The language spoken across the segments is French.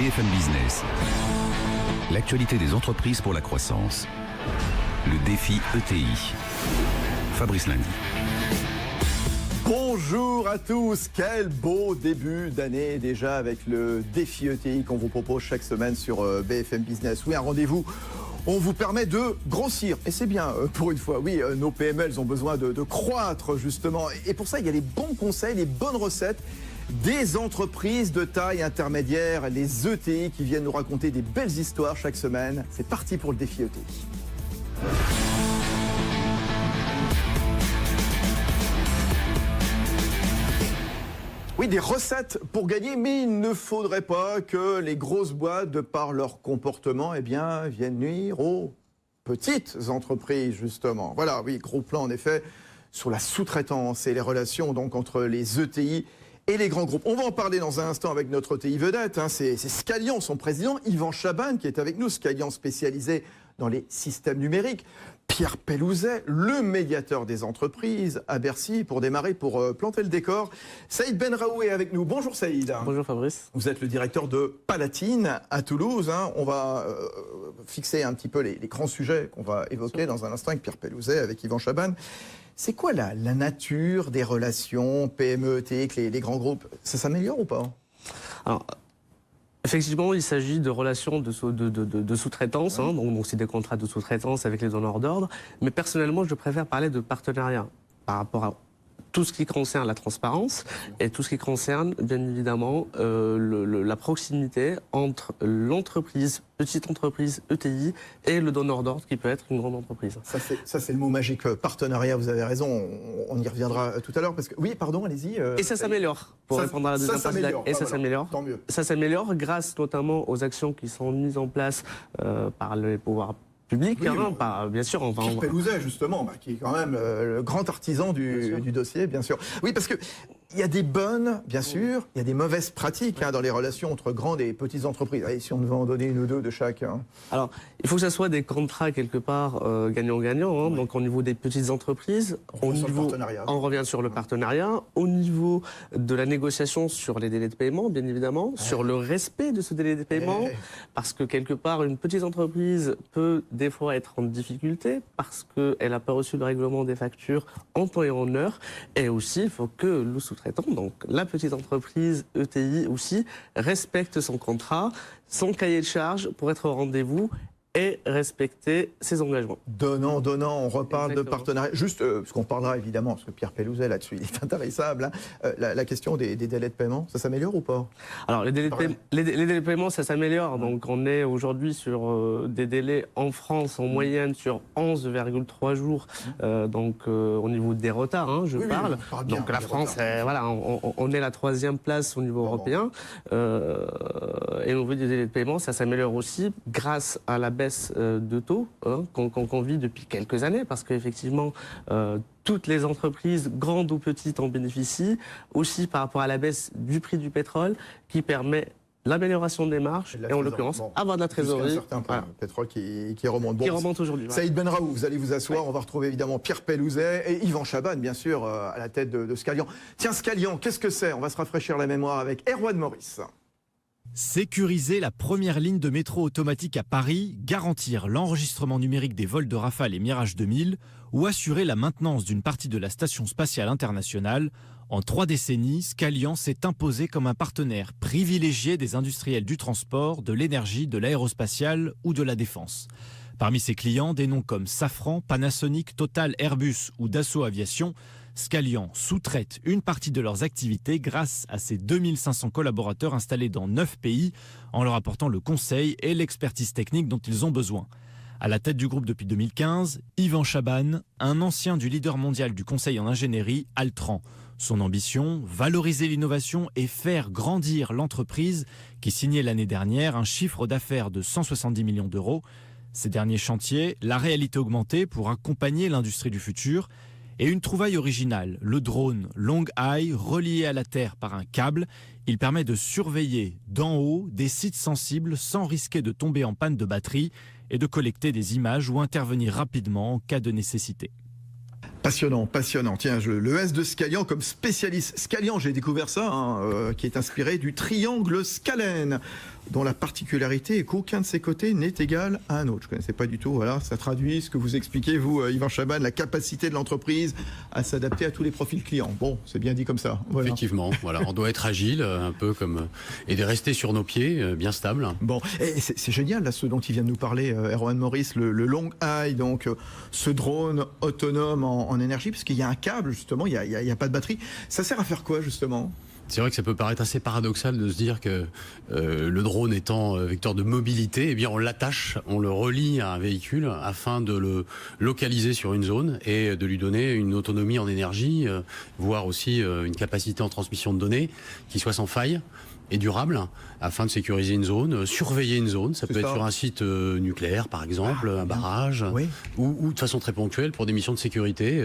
BFM Business. L'actualité des entreprises pour la croissance. Le défi ETI. Fabrice Lundi. Bonjour à tous, quel beau début d'année déjà avec le défi ETI qu'on vous propose chaque semaine sur BFM Business. Oui, un rendez-vous. On vous permet de grossir, et c'est bien pour une fois. Oui, nos PME, elles ont besoin de croître justement. Et pour ça, il y a les bons conseils, les bonnes recettes des entreprises de taille intermédiaire, les ETI qui viennent nous raconter des belles histoires chaque semaine. C'est parti pour le défi ETI. Oui, des recettes pour gagner, mais il ne faudrait pas que les grosses boîtes, de par leur comportement, viennent nuire aux petites entreprises, justement. Voilà, oui, gros plan, en effet, sur la sous-traitance et les relations donc entre les ETI et les grands groupes. On va en parler dans un instant avec notre ETI vedette. C'est Scalian, son président, Yvan Chabanne, qui est avec nous. Scalian spécialisé dans les systèmes numériques. Pierre Pellouzet, le médiateur des entreprises à Bercy, pour démarrer, pour planter le décor. Saïd Benraoui est avec nous. Bonjour Saïd. Bonjour Fabrice. Vous êtes le directeur de Palatine à Toulouse. On va fixer un petit peu les grands sujets qu'on va évoquer dans un instant avec Pierre Pellouzet, avec Yvan Chabanne. C'est quoi la nature des relations PME-ETI avec les grands groupes? Ça s'améliore ou pas? Alors, effectivement, il s'agit de relations de sous-traitance, donc c'est des contrats de sous-traitance avec les donneurs d'ordre. Mais personnellement, je préfère parler de partenariat par rapport à tout ce qui concerne la transparence et tout ce qui concerne, bien évidemment, la proximité entre l'entreprise, petite entreprise ETI, et le donneur d'ordre qui peut être une grande entreprise. Ça, c'est le mot magique, partenariat, vous avez raison, on y reviendra tout à l'heure. Parce que, oui, pardon, allez-y. Et ça s'améliore, pour répondre à la deuxième partie. Et ça s'améliore. Tant mieux. Ça s'améliore grâce notamment aux actions qui sont mises en place par les pouvoirs public, oui, bien sûr. Pierre Pellouzet, justement, qui est quand même le grand artisan du dossier, bien sûr. Oui, parce que il y a des bonnes, bien sûr, il y a des mauvaises pratiques dans les relations entre grandes et petites entreprises. Allez, si on devait en donner une ou deux de chaque. Alors, il faut que ça soit des contrats quelque part gagnant-gagnant. Donc, au niveau des petites entreprises, on revient sur le partenariat. Au niveau de la négociation sur les délais de paiement, bien évidemment, sur le respect de ce délai de paiement, parce que quelque part, une petite entreprise peut des fois être en difficulté parce qu'elle n'a pas reçu le règlement des factures en temps et en heure. Et aussi, il faut que le sous-traitant, donc la petite entreprise ETI aussi, respecte son contrat, son cahier de charges pour être au rendez-vous et respecter ses engagements. Donnant, on reparle de partenariat. Juste, parce qu'on parlera évidemment, parce que Pierre Pellouzet là-dessus, il est intarissable, la question des délais de paiement, ça s'améliore ou pas? Alors, les délais de paiement, ça s'améliore. Donc, on est aujourd'hui sur des délais en France, en moyenne, sur 11,3 jours. Donc, au niveau des retards, je parle. Bien, donc, la France, voilà, on est la 3e place au niveau européen. Et au niveau des délais de paiement, ça s'améliore aussi grâce à la baisse de taux qu'on vit depuis quelques années, parce qu'effectivement, toutes les entreprises, grandes ou petites, en bénéficient, aussi par rapport à la baisse du prix du pétrole, qui permet l'amélioration des marges, et en l'occurrence, avoir de la trésorerie. Un certain pétrole qui remonte. Qui remonte aujourd'hui. Saïd Benraoui, vous allez vous asseoir, on va retrouver évidemment Pierre Pellouzet et Yvan Chabanne, bien sûr, à la tête de Scalian. Tiens, Scalian, qu'est-ce que c'est? On va se rafraîchir la mémoire avec Erwan Maurice. Sécuriser la première ligne de métro automatique à Paris, garantir l'enregistrement numérique des vols de Rafale et Mirage 2000 ou assurer la maintenance d'une partie de la Station spatiale internationale, en 3 décennies, Scalian s'est imposé comme un partenaire privilégié des industriels du transport, de l'énergie, de l'aérospatiale ou de la défense. Parmi ses clients, des noms comme Safran, Panasonic, Total, Airbus ou Dassault Aviation. Scalian sous-traite une partie de leurs activités grâce à ses 2500 collaborateurs installés dans 9 pays, en leur apportant le conseil et l'expertise technique dont ils ont besoin. À la tête du groupe depuis 2015, Yvan Chabanne, un ancien du leader mondial du conseil en ingénierie, Altran. Son ambition, valoriser l'innovation et faire grandir l'entreprise qui signait l'année dernière un chiffre d'affaires de 170 millions d'euros. Ces derniers chantiers, la réalité augmentée pour accompagner l'industrie du futur. Et une trouvaille originale, le drone Long Eye, relié à la Terre par un câble. Il permet de surveiller d'en haut des sites sensibles sans risquer de tomber en panne de batterie et de collecter des images ou intervenir rapidement en cas de nécessité. Passionnant, passionnant. Tiens, le S de Scalian comme spécialiste. Scalian, j'ai découvert ça, qui est inspiré du triangle scalène, dont la particularité est qu'aucun de ses côtés n'est égal à un autre. Je ne connaissais pas du tout. Voilà, ça traduit ce que vous expliquez, vous, Yvan Chaban, la capacité de l'entreprise à s'adapter à tous les profils clients. Bon, c'est bien dit comme ça. Voilà. Effectivement, voilà, on doit être agile, un peu comme et de rester sur nos pieds, bien stable. Bon, et c'est génial là, ce dont il vient de nous parler, Erwan Maurice, le Long Eye, donc ce drone autonome en énergie, parce qu'il y a un câble justement, il y a pas de batterie. Ça sert à faire quoi justement ? C'est vrai que ça peut paraître assez paradoxal de se dire que le drone étant vecteur de mobilité, eh bien on l'attache, on le relie à un véhicule afin de le localiser sur une zone et de lui donner une autonomie en énergie, voire aussi une capacité en transmission de données qui soit sans faille et durable, afin de sécuriser une zone, surveiller une zone. Ça peut être sur un site nucléaire, par exemple, un barrage, oui. ou de façon très ponctuelle pour des missions de sécurité,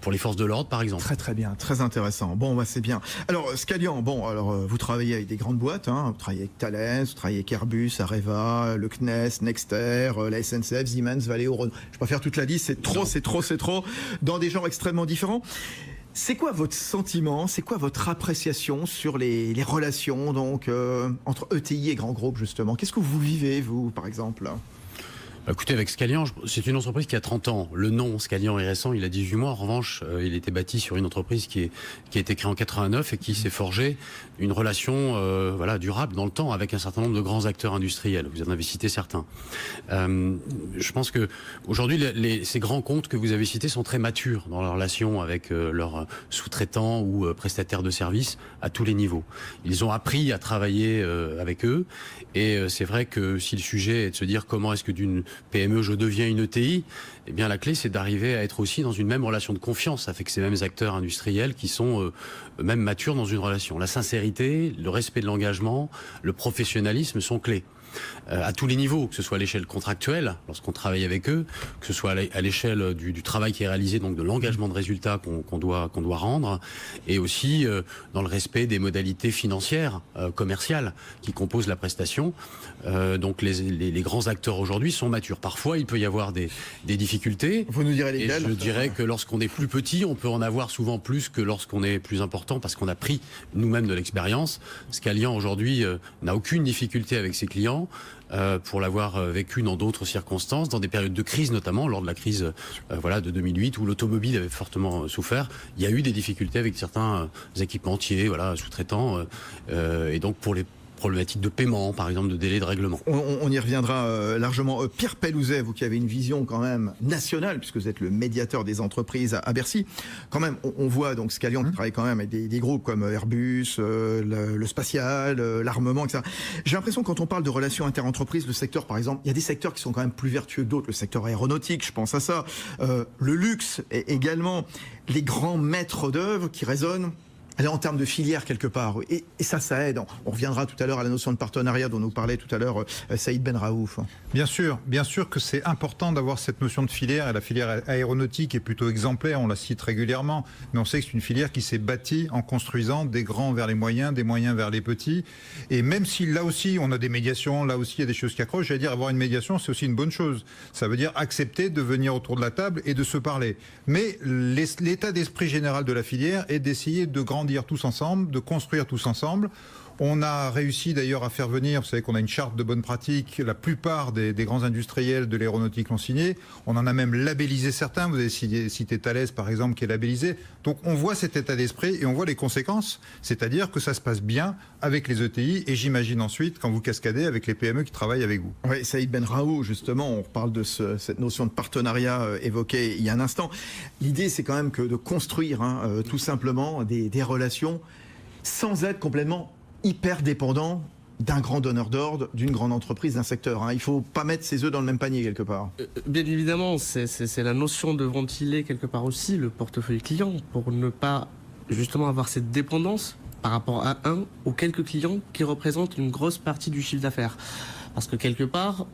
pour les forces de l'ordre, par exemple. Très très bien, très intéressant. Bon, bah, c'est bien. Alors, Scalian, bon, alors vous travaillez avec des grandes boîtes, hein, vous travaillez avec Thales, vous travaillez avec Airbus, Areva, le CNES, Nexter, la SNCF, Siemens, Valeo, Renault. Je peux pas faire toute la liste, c'est trop, dans des genres extrêmement différents. C'est quoi votre sentiment, c'est quoi votre appréciation sur les relations donc, entre ETI et grands groupes justement? Qu'est-ce que vous vivez, vous, par exemple? Écoutez, avec Scalian, c'est une entreprise qui a 30 ans. Le nom Scalian est récent, il a 18 mois. En revanche, il était bâti sur une entreprise qui a été créée en 89 et qui s'est forgé une relation voilà, durable dans le temps avec un certain nombre de grands acteurs industriels. Vous en avez cité certains. Je pense que aujourd'hui, ces grands comptes que vous avez cités sont très matures dans leur relation avec leurs sous-traitants ou prestataires de services à tous les niveaux. Ils ont appris à travailler avec eux et c'est vrai que si le sujet est de se dire comment est-ce que d'une PME, je deviens une ETI, eh bien la clé c'est d'arriver à être aussi dans une même relation de confiance avec ces mêmes acteurs industriels qui sont même matures dans une relation. La sincérité, le respect de l'engagement, le professionnalisme sont clés. À tous les niveaux, que ce soit à l'échelle contractuelle, lorsqu'on travaille avec eux, que ce soit à l'échelle du travail qui est réalisé, donc de l'engagement de résultats qu'on doit rendre, et aussi dans le respect des modalités financières, commerciales, qui composent la prestation. Donc les grands acteurs aujourd'hui sont matures. Parfois, il peut y avoir des difficultés. Vous nous direz lesquelles? Et je dirais que lorsqu'on est plus petit, on peut en avoir souvent plus que lorsqu'on est plus important, parce qu'on a pris nous-mêmes de l'expérience. Scalian aujourd'hui n'a aucune difficulté avec ses clients. Pour l'avoir vécu dans d'autres circonstances, dans des périodes de crise notamment, lors de la crise voilà, de 2008 où l'automobile avait fortement souffert, il y a eu des difficultés avec certains équipementiers, voilà, sous-traitants, et donc pour les problématiques de paiement, par exemple, de délai de règlement. On y reviendra largement. Pierre Pellouzet, vous qui avez une vision quand même nationale, puisque vous êtes le médiateur des entreprises à Bercy, quand même, on voit donc Scalian qui travaille quand même avec des groupes comme Airbus, le spatial, l'armement, etc. J'ai l'impression que quand on parle de relations interentreprises, le secteur, par exemple, il y a des secteurs qui sont quand même plus vertueux que d'autres. Le secteur aéronautique, je pense à ça. Le luxe, et également les grands maîtres d'œuvre qui résonnent en termes de filière quelque part. Et ça aide. On reviendra tout à l'heure à la notion de partenariat dont nous parlait tout à l'heure Saïd Benraouf. Bien sûr que c'est important d'avoir cette notion de filière, et la filière aéronautique est plutôt exemplaire, on la cite régulièrement, mais on sait que c'est une filière qui s'est bâtie en construisant des grands vers les moyens, des moyens vers les petits. Et même si là aussi on a des médiations, là aussi il y a des choses qui accrochent, j'allais dire avoir une médiation c'est aussi une bonne chose. Ça veut dire accepter de venir autour de la table et de se parler. Mais l'état d'esprit général de la filière est d'essayer de grandir tous ensemble, de construire tous ensemble. On a réussi d'ailleurs à faire venir, vous savez qu'on a une charte de bonne pratique, la plupart des grands industriels de l'aéronautique l'ont signé, on en a même labellisé certains, vous avez cité Thales par exemple qui est labellisé, donc on voit cet état d'esprit et on voit les conséquences, c'est-à-dire que ça se passe bien avec les ETI et j'imagine ensuite quand vous cascadez avec les PME qui travaillent avec vous. Oui, Saïd Benraouf, justement, on parle de cette notion de partenariat évoquée il y a un instant. L'idée c'est quand même que de construire tout simplement des relations sans être complètement hyper dépendant d'un grand donneur d'ordre, d'une grande entreprise, d'un secteur. Il ne faut pas mettre ses œufs dans le même panier quelque part. Bien évidemment, c'est la notion de ventiler quelque part aussi le portefeuille client pour ne pas justement avoir cette dépendance par rapport à un ou quelques clients qui représentent une grosse partie du chiffre d'affaires. Parce que quelque part,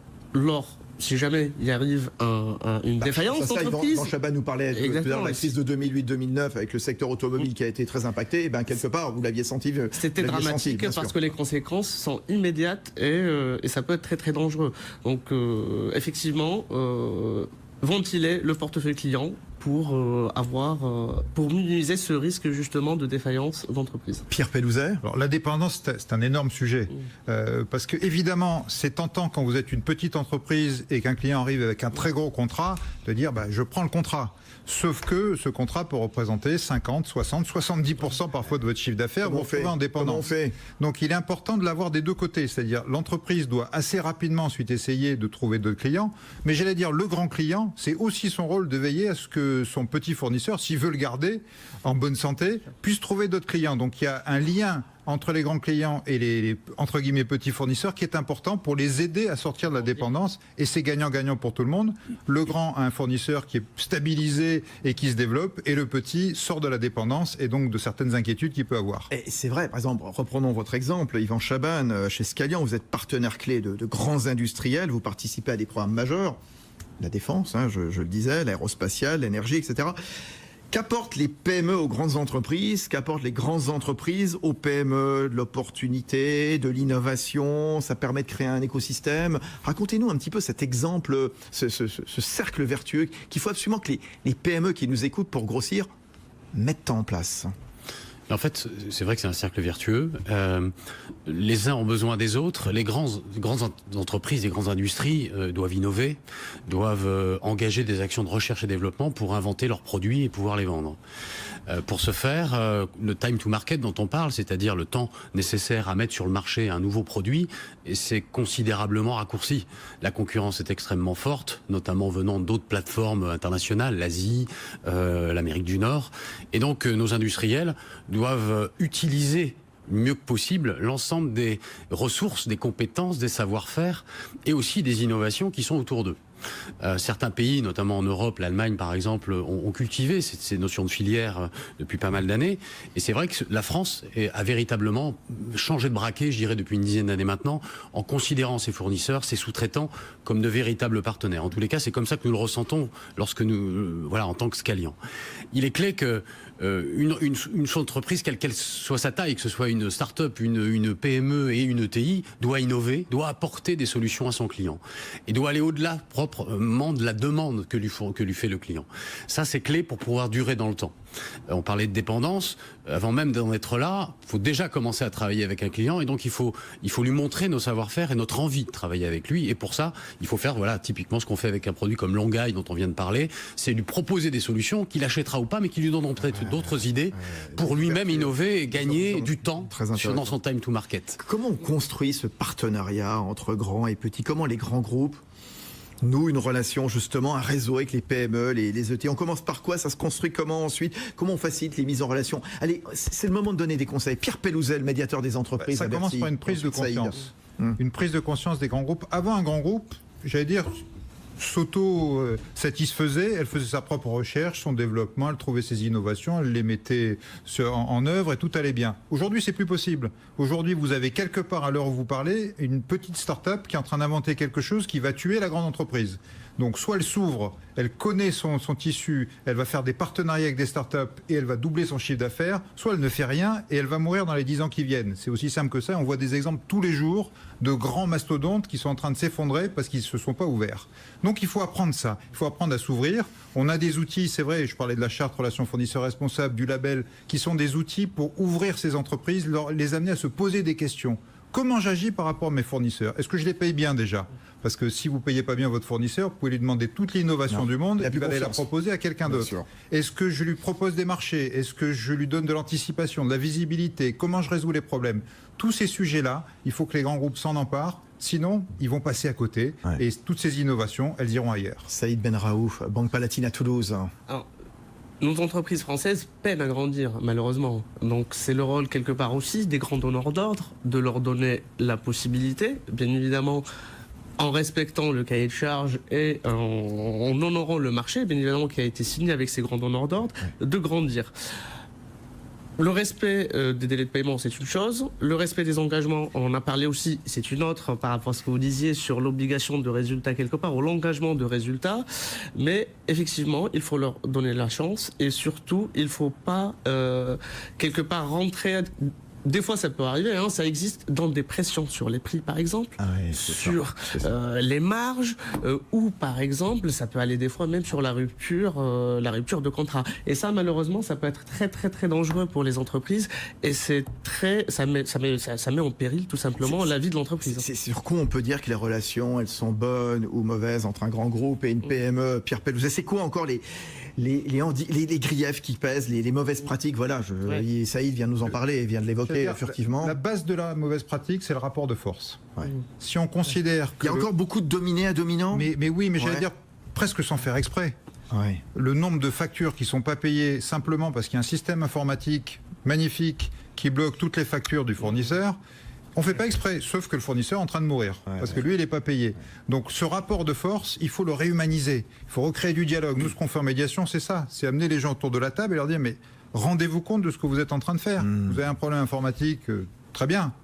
si jamais il arrive une défaillance d'entreprise... Yvan Chaban nous parlait de la crise de 2008-2009 avec le secteur automobile qui a été très impacté. Et quelque part, vous l'aviez senti. C'était dramatique parce que les conséquences sont immédiates et ça peut être très très dangereux. Donc effectivement, ventiler le portefeuille client pour pour minimiser ce risque justement de défaillance d'entreprise. Pierre Pellouzet. Alors, la dépendance, c'est un énorme sujet. Parce que, évidemment, c'est tentant quand vous êtes une petite entreprise et qu'un client arrive avec un très gros contrat de dire je prends le contrat. Sauf que ce contrat peut représenter 50, 60, 70% parfois de votre chiffre d'affaires. Vous vous retrouvez en dépendance. Donc il est important de l'avoir des deux côtés. C'est-à-dire l'entreprise doit assez rapidement ensuite essayer de trouver d'autres clients. Mais j'allais dire le grand client, c'est aussi son rôle de veiller à ce que son petit fournisseur, s'il veut le garder en bonne santé, puisse trouver d'autres clients. Donc il y a un lien entre les grands clients et les entre guillemets petits fournisseurs qui est important pour les aider à sortir de la dépendance, et c'est gagnant-gagnant pour tout le monde. Le grand a un fournisseur qui est stabilisé et qui se développe, et le petit sort de la dépendance et donc de certaines inquiétudes qu'il peut avoir. Et c'est vrai, par exemple, reprenons votre exemple, Yvan Chabanne, chez Scalian, vous êtes partenaire clé de grands industriels, vous participez à des programmes majeurs, la défense, je le disais, l'aérospatiale, l'énergie, etc. Qu'apportent les PME aux grandes entreprises? Qu'apportent les grandes entreprises aux PME? De l'opportunité, de l'innovation, ça permet de créer un écosystème. Racontez-nous un petit peu cet exemple, ce cercle vertueux qu'il faut absolument que les PME qui nous écoutent pour grossir mettent en place. En fait, c'est vrai que c'est un cercle vertueux. Les uns ont besoin des autres. Les grandes entreprises, les grandes industries doivent innover, doivent engager des actions de recherche et développement pour inventer leurs produits et pouvoir les vendre. Pour ce faire, le time to market dont on parle, c'est-à-dire le temps nécessaire à mettre sur le marché un nouveau produit, c'est considérablement raccourci. La concurrence est extrêmement forte, notamment venant d'autres plateformes internationales, l'Asie, l'Amérique du Nord. Et donc nos industriels doivent utiliser mieux que possible l'ensemble des ressources, des compétences, des savoir-faire et aussi des innovations qui sont autour d'eux. Certains pays, notamment en Europe, l'Allemagne par exemple, ont cultivé ces notions de filière depuis pas mal d'années. Et c'est vrai que la France a véritablement changé de braquet, je dirais, depuis une dizaine d'années maintenant, en considérant ses fournisseurs, ses sous-traitants, comme de véritables partenaires. En tous les cas, c'est comme ça que nous le ressentons lorsque nous, en tant que Scalian. Il est clair que une entreprise, quelle qu'elle soit sa taille, que ce soit une start-up, une PME et une ETI, doit innover, doit apporter des solutions à son client et doit aller au-delà proprement de la demande que lui fait le client. Ça, c'est clé pour pouvoir durer dans le temps. On parlait de dépendance. Avant même d'en être là, il faut déjà commencer à travailler avec un client, et donc il faut lui montrer nos savoir-faire et notre envie de travailler avec lui. Et pour ça, il faut faire typiquement ce qu'on fait avec un produit comme Longueuil dont on vient de parler, c'est lui proposer des solutions qu'il achètera ou pas, mais qui lui donneront peut-être d'autres idées pour lui-même innover et gagner du temps dans son time to market. Comment on construit ce partenariat entre grands et petits? Comment les grands groupes nouent une relation, justement, un réseau avec les PME, les ETI? On commence par quoi? Ça se construit comment ensuite? Comment on facilite les mises en relation? Allez, c'est le moment de donner des conseils. Pierre Pellouzet, le médiateur des entreprises. Ça commence par une prise de conscience. Une prise de conscience des grands groupes. Avant, un grand groupe, j'allais dire, s'auto-satisfaisait, elle faisait sa propre recherche, son développement, elle trouvait ses innovations, elle les mettait en œuvre et tout allait bien. Aujourd'hui, c'est plus possible. Aujourd'hui, vous avez quelque part, à l'heure où vous parlez, une petite start-up qui est en train d'inventer quelque chose qui va tuer la grande entreprise. Donc soit elle s'ouvre, elle connaît son tissu, elle va faire des partenariats avec des startups et elle va doubler son chiffre d'affaires, soit elle ne fait rien et elle va mourir dans les 10 ans qui viennent. C'est aussi simple que ça. On voit des exemples tous les jours de grands mastodontes qui sont en train de s'effondrer parce qu'ils ne se sont pas ouverts. Donc il faut apprendre ça, il faut apprendre à s'ouvrir. On a des outils, c'est vrai, je parlais de la charte relations fournisseurs responsables, du label, qui sont des outils pour ouvrir ces entreprises, les amener à se poser des questions. Comment j'agis par rapport à mes fournisseurs? Est-ce que je les paye bien déjà? Parce que si vous ne payez pas bien votre fournisseur, vous pouvez lui demander toute l'innovation du monde et puis aller la proposer à quelqu'un d'autre. Est-ce que je lui propose des marchés? Est-ce que je lui donne de l'anticipation, de la visibilité? Comment je résous les problèmes? Tous ces sujets-là, il faut que les grands groupes s'en emparent. Sinon, ils vont passer à côté et toutes ces innovations, elles iront ailleurs. Saïd Benraouf, Banque Palatine à Toulouse. Alors, nos entreprises françaises peinent à grandir, malheureusement. Donc c'est le rôle, quelque part aussi, des grands donneurs d'ordre, de leur donner la possibilité, bien évidemment, en respectant le cahier de charge et en honorant le marché, bien évidemment, qui a été signé avec ces grands donneurs d'ordre, de grandir. Le respect des délais de paiement, c'est une chose. Le respect des engagements, on en a parlé aussi, c'est une autre, par rapport à ce que vous disiez sur l'obligation de résultat quelque part, ou l'engagement de résultat. Mais effectivement, il faut leur donner la chance et surtout, il ne faut pas quelque part rentrer des fois, ça peut arriver, hein, ça existe dans des pressions sur les prix, par exemple, sur les marges, ou par exemple, ça peut aller des fois même sur la rupture de contrat. Et ça, malheureusement, ça peut être très très très dangereux pour les entreprises, et ça met en péril tout simplement la vie de l'entreprise. C'est sur quoi on peut dire que les relations, elles sont bonnes ou mauvaises entre un grand groupe et une PME? Pierre Pellouzet, c'est quoi encore les griefs qui pèsent, les mauvaises pratiques? Voilà, Saïd vient de nous en parler, vient de l'évoquer furtivement. La base de la mauvaise pratique, c'est le rapport de force. Si on considère que... Il y a encore beaucoup de dominés à dominants. Mais oui, mais j'allais dire presque sans faire exprès. Le nombre de factures qui ne sont pas payées simplement parce qu'il y a un système informatique magnifique qui bloque toutes les factures du fournisseur. On ne fait pas exprès, sauf que le fournisseur est en train de mourir, parce que lui, il n'est pas payé. Donc ce rapport de force, il faut le réhumaniser. Il faut recréer du dialogue. Nous, ce qu'on fait en médiation, c'est ça. C'est amener les gens autour de la table et leur dire, mais rendez-vous compte de ce que vous êtes en train de faire. Vous avez un problème informatique, très bien.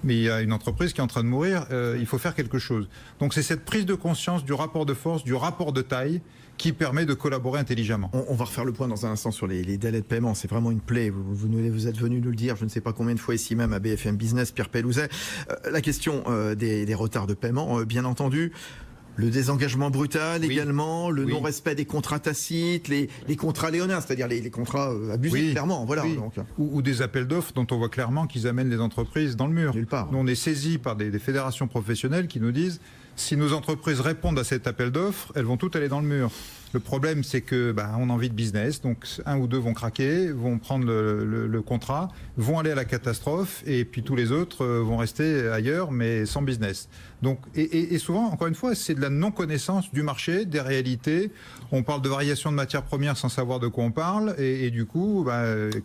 Mais il y a une entreprise qui est en train de mourir, il faut faire quelque chose. Donc c'est cette prise de conscience du rapport de force, du rapport de taille, qui permet de collaborer intelligemment. On va refaire le point dans un instant sur les délais de paiement. C'est vraiment une plaie. Vous êtes venu nous le dire, je ne sais pas combien de fois ici même à BFM Business, Pierre Pellouzet. La question des retards de paiement, bien entendu. Le désengagement brutal également, le non-respect des contrats tacites, les contrats léonins, c'est-à-dire les contrats abusifs, clairement. Voilà, donc. Ou des appels d'offres dont on voit clairement qu'ils amènent les entreprises dans le mur. Nulle part. Nous, on est saisis par des fédérations professionnelles qui nous disent si nos entreprises répondent à cet appel d'offres, elles vont toutes aller dans le mur. Le problème, c'est que on a envie de business, donc un ou deux vont craquer, vont prendre le contrat, vont aller à la catastrophe, et puis tous les autres vont rester ailleurs, mais sans business. Donc, et souvent, encore une fois, c'est de la non-connaissance du marché, des réalités. On parle de variation de matières premières sans savoir de quoi on parle, et du coup,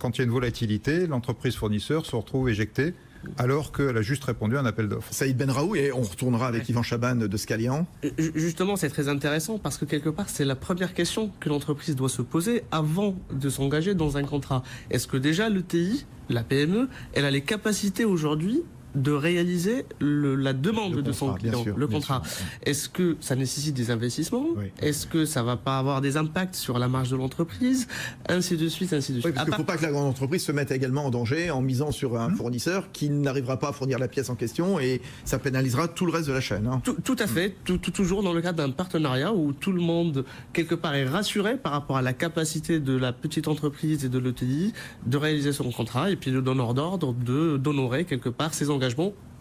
quand il y a une volatilité, l'entreprise fournisseur se retrouve éjectée, alors qu'elle a juste répondu à un appel d'offres. Saïd Benraoui, et on retournera avec Yvan Chaban de Scalian. Justement, c'est très intéressant parce que quelque part, c'est la première question que l'entreprise doit se poser avant de s'engager dans un contrat. Est-ce que déjà l'ETI, la PME, elle a les capacités aujourd'hui de réaliser la demande de son client, le contrat. Est-ce que ça nécessite des investissements? Est-ce que ça va pas avoir des impacts sur la marge de l'entreprise? Ainsi de suite, ainsi de suite. Parce qu'il ne faut pas que la grande entreprise se mette également en danger en misant sur un fournisseur qui n'arrivera pas à fournir la pièce en question, et ça pénalisera tout le reste de la chaîne. Tout à fait, toujours dans le cadre d'un partenariat où tout le monde, quelque part, est rassuré par rapport à la capacité de la petite entreprise et de l'ETI de réaliser son contrat, et puis le donneur d'ordre d'honorer quelque part ses engagements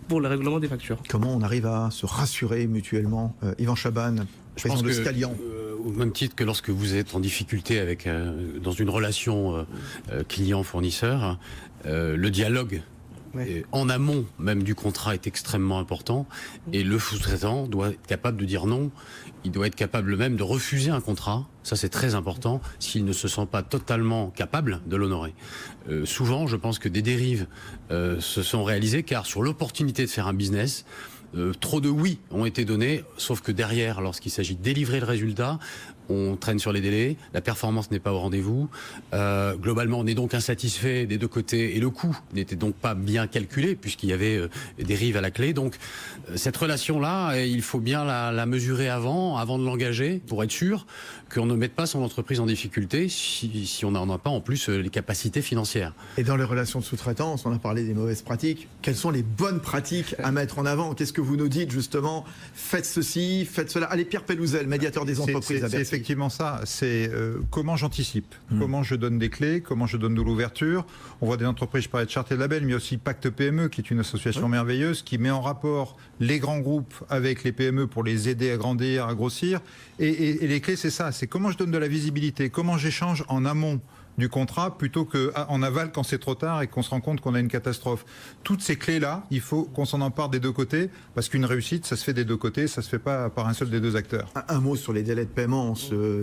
pour le règlement des factures. Comment on arrive à se rassurer mutuellement? Yvan Chaban, président de Scalian. Au même titre que lorsque vous êtes en difficulté dans une relation client-fournisseur, le dialogue en amont même du contrat est extrêmement important, et le sous-traitant doit être capable de dire non. Il doit être capable même de refuser un contrat. Ça, c'est très important s'il ne se sent pas totalement capable de l'honorer. Souvent, je pense que des dérives se sont réalisées car sur l'opportunité de faire un business, trop de oui ont été donnés, sauf que derrière, lorsqu'il s'agit de délivrer le résultat, on traîne sur les délais, la performance n'est pas au rendez-vous. Globalement, on est donc insatisfait des deux côtés, et le coût n'était donc pas bien calculé puisqu'il y avait des dérives à la clé. Donc cette relation-là, il faut bien la mesurer avant de l'engager, pour être sûr qu'on ne mette pas son entreprise en difficulté si on n'en a pas en plus les capacités financières. Et dans les relations de sous-traitance, on a parlé des mauvaises pratiques. Quelles sont les bonnes pratiques à mettre en avant? Qu'est-ce que vous nous dites justement? Faites ceci, faites cela. Allez, Pierre Pellouzet, médiateur des entreprises. C'est effectivement ça. C'est comment j'anticipe, comment je donne des clés, comment je donne de l'ouverture. On voit des entreprises, je parlais de Charte et Label, mais aussi Pacte PME, qui est une association merveilleuse, qui met en rapport les grands groupes avec les PME pour les aider à grandir, à grossir. Et les clés, c'est ça. C'est comment je donne de la visibilité, comment j'échange en amont du contrat plutôt qu'en aval quand c'est trop tard et qu'on se rend compte qu'on a une catastrophe. Toutes ces clés-là, il faut qu'on s'en empare des deux côtés, parce qu'une réussite, ça se fait des deux côtés, ça se fait pas par un seul des deux acteurs. Un mot sur les délais de paiement.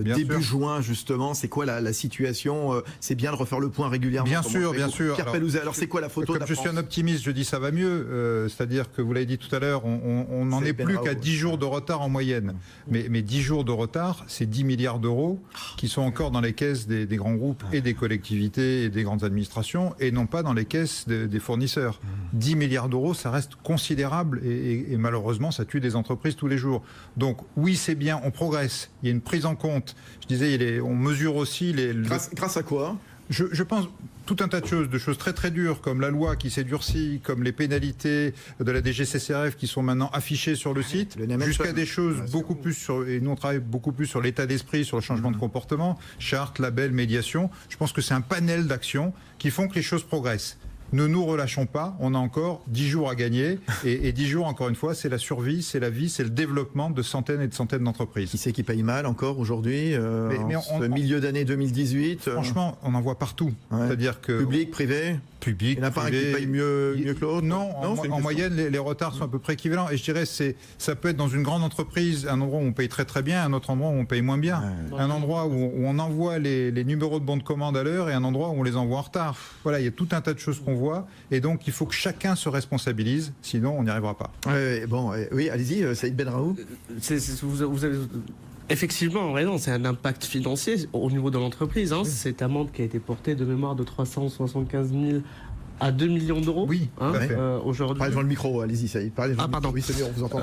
Début juin, justement, c'est quoi la situation? C'est bien de refaire le point régulièrement. Bien sûr, bien sûr. Pierre Pellouzet, alors c'est quoi la photo de la France? Je suis un optimiste, je dis ça va mieux. C'est-à-dire que vous l'avez dit tout à l'heure, on n'en est plus qu'à 10 jours de retard en moyenne. Mais 10 jours de retard, c'est 10 milliards d'euros qui sont encore dans les caisses des grands groupes et des collectivités et des grandes administrations, et non pas dans les caisses des fournisseurs. 10 milliards d'euros, ça reste considérable, et malheureusement, ça tue des entreprises tous les jours. Donc oui, c'est bien, on progresse, il y a une prise en compte. Je disais, on mesure aussi Grâce à quoi? Je pense tout un tas de choses très très dures, comme la loi qui s'est durcie, comme les pénalités de la DGCCRF qui sont maintenant affichées sur le site, jusqu'à des choses beaucoup plus sur, et nous on travaille beaucoup plus sur l'état d'esprit, sur le changement de comportement, charte, label, médiation. Je pense que c'est un panel d'actions qui font que les choses progressent. Ne nous relâchons pas, on a encore 10 jours à gagner et 10 jours, encore une fois, c'est la survie, c'est la vie, c'est le développement de centaines et de centaines d'entreprises. Qui c'est qui paye mal encore aujourd'hui, ce milieu d'année 2018 Franchement, on en voit partout. Ouais. C'est-à-dire que public, privé. Public, il n'y en a pas un qui paye mieux que l'autre. Non, en moyenne, les retards sont à peu près équivalents. Et je dirais, ça peut être dans une grande entreprise, un endroit où on paye très très bien, un autre endroit où on paye moins bien. Ouais. Un endroit où on envoie les numéros de bons de commande à l'heure et un endroit où on les envoie en retard. Voilà, il y a tout un tas de choses qu'on voit. Et donc, il faut que chacun se responsabilise, sinon on n'y arrivera pas. Oui, allez-y, Saïd Benraou. Vous avez effectivement raison, c'est un impact financier au niveau de l'entreprise. Hein. Oui. C'est une amende qui a été portée de mémoire de 375 000 à 2 millions d'euros. Oui, aujourd'hui. Parlez dans le micro, allez-y, ça y est. Pardon. Oui, c'est mieux, on vous entend.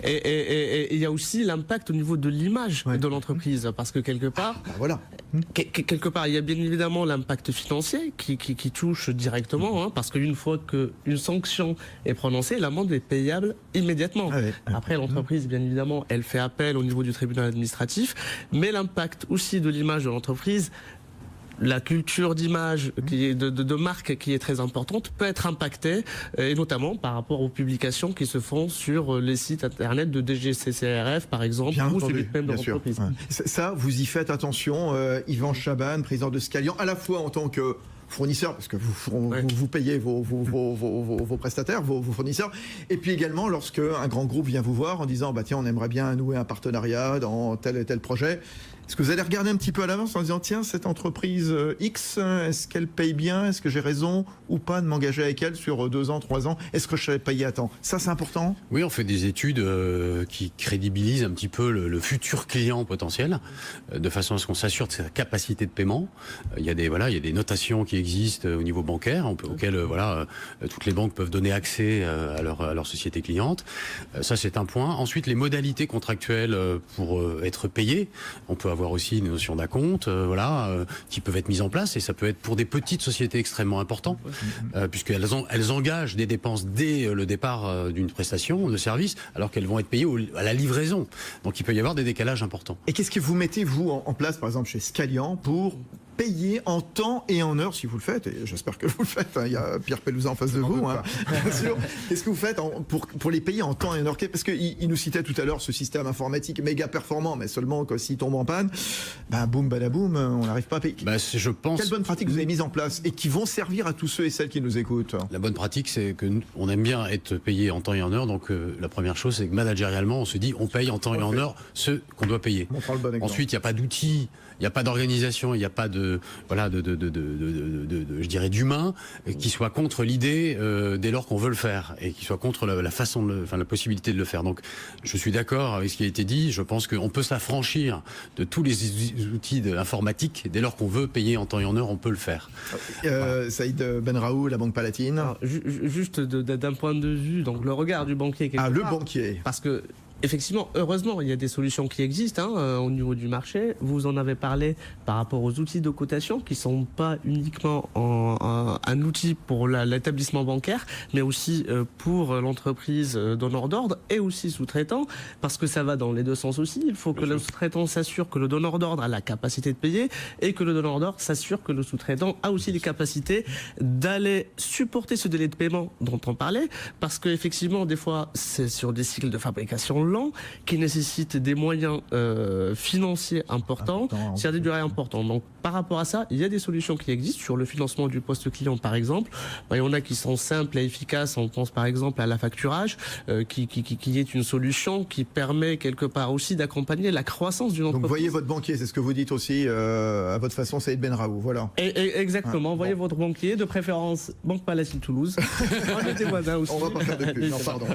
Et il y a aussi l'impact au niveau de l'image de l'entreprise, parce que quelque part, quelque part, il y a bien évidemment l'impact financier qui touche directement, parce qu'une fois qu'une sanction est prononcée, l'amende est payable immédiatement. Après, l'entreprise, bien évidemment, elle fait appel au niveau du tribunal administratif, mais l'impact aussi de l'image de l'entreprise, la culture d'image, de marque qui est très importante, peut être impactée, et notamment par rapport aux publications qui se font sur les sites internet de DGCCRF, par exemple, ou celui même de l'entreprise. Ouais. Ça, vous y faites attention, Yvan Chaban, président de Scalian, à la fois en tant que fournisseur, parce que vous payez vos prestataires, vos fournisseurs, et puis également lorsque un grand groupe vient vous voir en disant tiens, on aimerait bien nouer un partenariat dans tel et tel projet. Est-ce que vous allez regarder un petit peu à l'avance en disant tiens, cette entreprise X, est-ce qu'elle paye bien? Est-ce que j'ai raison ou pas de m'engager avec elle sur 2 ans, 3 ans? Est-ce que je serai payé à temps? Ça, c'est important? Oui, on fait des études qui crédibilisent un petit peu le futur client potentiel, de façon à ce qu'on s'assure de sa capacité de paiement. Il y a des notations qui existent au niveau bancaire, auxquelles toutes les banques peuvent donner accès à leur société cliente. Ça, c'est un point. Ensuite, les modalités contractuelles pour être payé. On peut avoir aussi une notion d'acompte, qui peuvent être mises en place, et ça peut être pour des petites sociétés extrêmement importantes, puisqu'elles engagent des dépenses dès le départ d'une prestation de service, alors qu'elles vont être payées à la livraison. Donc il peut y avoir des décalages importants. Et qu'est-ce que vous mettez, vous, en place, par exemple, chez Scalian, pour payer en temps et en heure, si vous le faites, et j'espère que vous le faites, il y a Pierre Pellouzin en face de vous, bien sûr. Qu'est-ce que vous faites pour les payer en temps et en heure? Parce qu'il nous citait tout à l'heure ce système informatique méga performant, mais seulement que s'il tombe en panne, boum, badaboum, on n'arrive pas à payer. Je pense... Quelle bonne pratique vous avez mise en place et qui vont servir à tous ceux et celles qui nous écoutent? La bonne pratique, c'est qu'on aime bien être payé en temps et en heure, donc la première chose, c'est que managérialement, on se dit on paye en temps et en heure ce qu'on doit payer. Ensuite, il n'y a pas d'outils, il n'y a pas d'organisation, il n'y a pas je dirais d'humain qui soit contre l'idée dès lors qu'on veut le faire, et qui soit contre la façon la possibilité de le faire. Donc je suis d'accord avec ce qui a été dit. Je pense qu'on peut s'affranchir de tous les outils de l'informatique. Dès lors qu'on veut payer en temps et en heure, on peut le faire. Saïd Benraou, la Banque Palatine. Alors, juste d'un point de vue, donc le regard du banquier. Le banquier. Parce que effectivement, heureusement, il y a des solutions qui existent au niveau du marché. Vous en avez parlé par rapport aux outils de cotation qui ne sont pas uniquement un outil pour l'établissement bancaire, mais aussi pour l'entreprise donneur d'ordre et aussi sous-traitant, parce que ça va dans les deux sens aussi. Il faut que le sous-traitant s'assure que le donneur d'ordre a la capacité de payer et que le donneur d'ordre s'assure que le sous-traitant a aussi les capacités d'aller supporter ce délai de paiement dont on parlait, parce qu'effectivement, des fois, c'est sur des cycles de fabrication qui nécessite des moyens financiers importants, c'est-à-dire des durées importantes. Donc par rapport à ça, il y a des solutions qui existent sur le financement du poste client par exemple. Il y en a qui sont simples et efficaces. On pense par exemple à la facturage, qui est une solution qui permet quelque part aussi d'accompagner la croissance d'une entreprise. Donc voyez votre banquier, c'est ce que vous dites aussi à votre façon, Saïd Benraou, voilà. Exactement, voyez votre banquier, de préférence Banque Palatine Toulouse. On était voisins aussi. On va pas faire de pub, non pardon.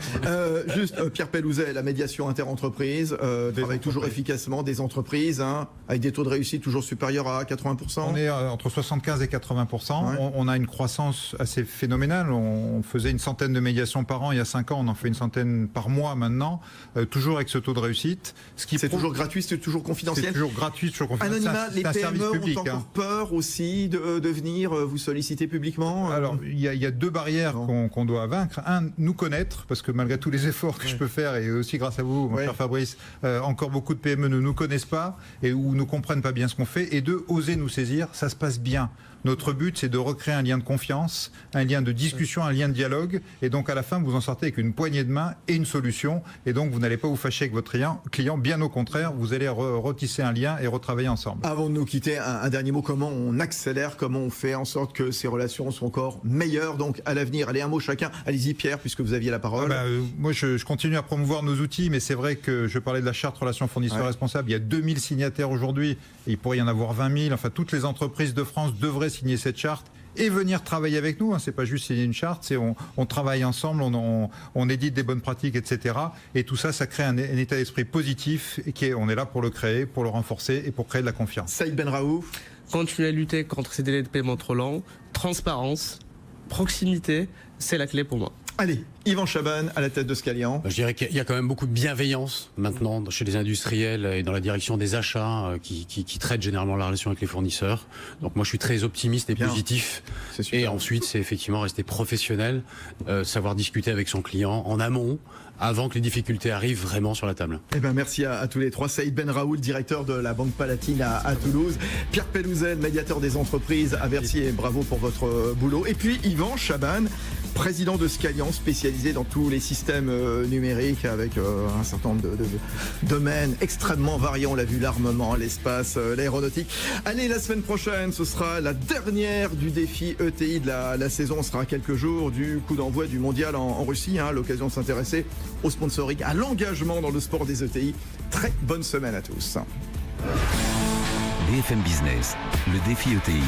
Juste Pierre Pellouzet, la médiation négociations interentreprise travaillent toujours efficacement, des entreprises avec des taux de réussite toujours supérieurs à 80%. On est entre 75 et 80%. Ouais. On a une croissance assez phénoménale. On faisait une centaine de médiations par an il y a 5 ans. On en fait une centaine par mois maintenant, toujours avec ce taux de réussite. C'est toujours gratuit, c'est toujours confidentiel. C'est toujours gratuit, toujours confidentiel. Anonymat, les PME public, ont encore peur aussi de venir vous solliciter publiquement. Alors, il y a 2 barrières qu'on doit vaincre. Un, nous connaître, parce que malgré tous les efforts que je peux faire, et aussi grâce à vous, mon cher Fabrice, encore beaucoup de PME ne nous connaissent pas et ou ne comprennent pas bien ce qu'on fait. Et 2, oser nous saisir, ça se passe bien. Notre but, c'est de recréer un lien de confiance, un lien de discussion, un lien de dialogue. Et donc, à la fin, vous en sortez avec une poignée de main et une solution. Et donc, vous n'allez pas vous fâcher avec votre client. Bien au contraire, vous allez retisser un lien et retravailler ensemble. Avant de nous quitter, un dernier mot. Comment on accélère, comment on fait en sorte que ces relations soient encore meilleures, donc à l'avenir? Allez, un mot chacun. Allez-y, Pierre, puisque vous aviez la parole. Moi, je continue à promouvoir nos outils, mais c'est vrai que je parlais de la charte relations fournisseurs responsables. Il y a 2000 signataires aujourd'hui. Et il pourrait y en avoir 20 000. Enfin, toutes les entreprises de France devraient signer cette charte et venir travailler avec nous. C'est pas juste signer une charte, c'est on travaille ensemble, on édite des bonnes pratiques, etc. Et tout ça, ça crée un état d'esprit positif et on est là pour le créer, pour le renforcer et pour créer de la confiance. Saïd Benraouf. Continuer à lutter contre ces délais de paiement trop lents, transparence, proximité, c'est la clé pour moi. Allez, Yvan Chabanne à la tête de Scalian. Je dirais qu'il y a quand même beaucoup de bienveillance maintenant chez les industriels et dans la direction des achats qui traitent généralement la relation avec les fournisseurs. Donc moi je suis très optimiste et positif. Et ensuite c'est effectivement rester professionnel, savoir discuter avec son client en amont, avant que les difficultés arrivent vraiment sur la table. Eh ben merci à tous les trois. Saïd Benraouf, directeur de la Banque Palatine à Toulouse. Pierre Pelouzel, médiateur des entreprises à Bercy, et bravo pour votre boulot. Et puis Yvan Chabanne, président de Scalian, spécialisé dans tous les systèmes numériques avec un certain nombre de domaines extrêmement variés. On l'a vu, l'armement, l'espace, l'aéronautique. Allez, la semaine prochaine, ce sera la dernière du défi ETI de la saison. Ce sera à quelques jours du coup d'envoi du mondial en Russie. L'occasion de s'intéresser au sponsoring, à l'engagement dans le sport des ETI. Très bonne semaine à tous. BFM Business, le défi ETI,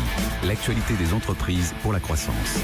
l'actualité des entreprises pour la croissance.